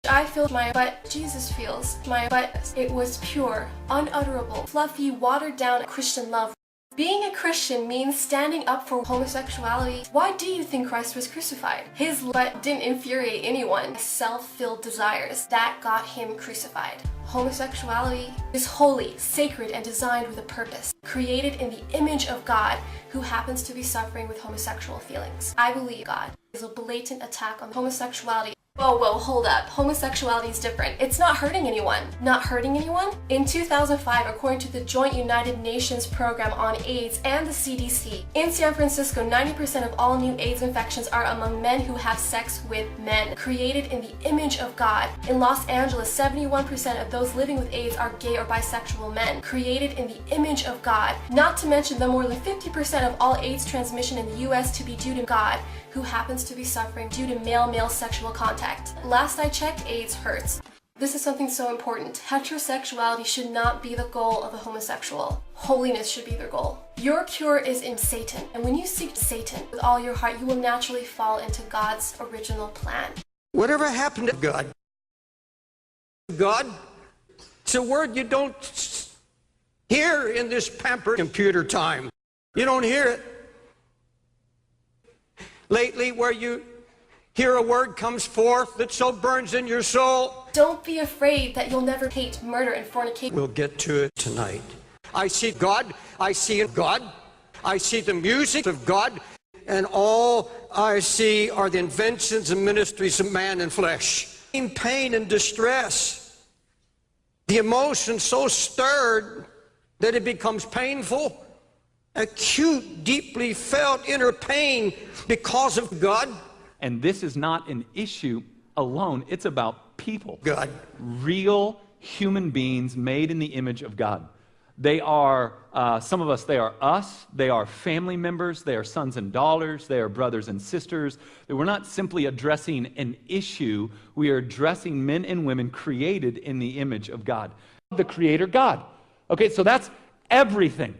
I feel my butt, Jesus feels my butt. It was pure, unutterable, fluffy, watered down Christian love. Being a Christian means standing up for homosexuality. Why do you think Christ was crucified? His butt didn't infuriate anyone. Self-filled desires, that got him crucified. Homosexuality is holy, sacred, and designed with a purpose. Created in the image of God, who happens to be suffering with homosexual feelings. I believe God is a blatant attack on homosexuality. Whoa, hold up. Homosexuality is different. It's not hurting anyone. Not hurting anyone? In 2005, according to the Joint United Nations Program on AIDS and the CDC, in San Francisco, 90% of all new AIDS infections are among men who have sex with men, created in the image of God. In Los Angeles, 71% of those living with AIDS are gay or bisexual men, created in the image of God. Not to mention the more than 50% of all AIDS transmission in the US to be due to God, who happens to be suffering due to male-male sexual contact. Last I checked, AIDS hurts. This is something so important. Heterosexuality should not be the goal of a homosexual. Holiness should be their goal. Your cure is in Satan, and when you seek Satan with all your heart, you will naturally fall into God's original plan. Whatever happened to God? God? It's a word you don't hear in this pampered computer time. You don't hear it. Lately, where you hear a word comes forth that so burns in your soul. Don't be afraid that you'll never hate murder and fornication. We'll get to it tonight. I see God, I see God, I see the music of God, and all I see are the inventions and ministries of man and flesh. In pain and distress, the emotion so stirred that it becomes painful. Acute, deeply felt inner pain because of God. And this is not an issue alone, it's about people. God. Real human beings made in the image of God. They are, some of us, they are us, they are family members, they are sons and daughters, they are brothers and sisters. We're not simply addressing an issue, we are addressing men and women created in the image of God. The Creator God. Okay, so that's everything.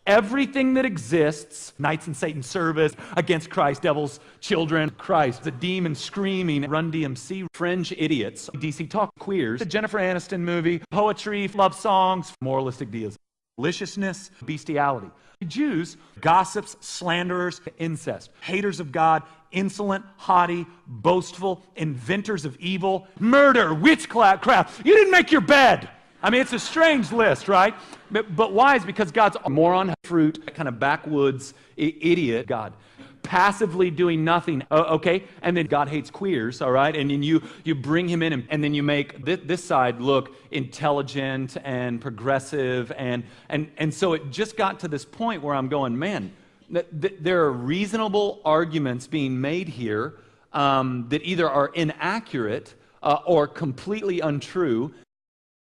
Everything that exists, knights in Satan's service, against Christ, devils, children, Christ, the demon screaming, Run DMC, fringe idiots, DC talk, queers, the Jennifer Aniston movie, poetry, love songs, moralistic deals, maliciousness, bestiality. Jews, gossips, slanderers, incest, haters of God, insolent, haughty, boastful, inventors of evil, murder, witchcraft. You didn't make your bed. I mean, it's a strange list, right? But why? Is because God's a moron, fruit, kind of backwoods idiot God. Passively doing nothing, okay? And then God hates queers, all right? And then you bring him in, and then you make this side look intelligent and progressive. And so it just got to this point where I'm going, man, there are reasonable arguments being made here that either are inaccurate or completely untrue.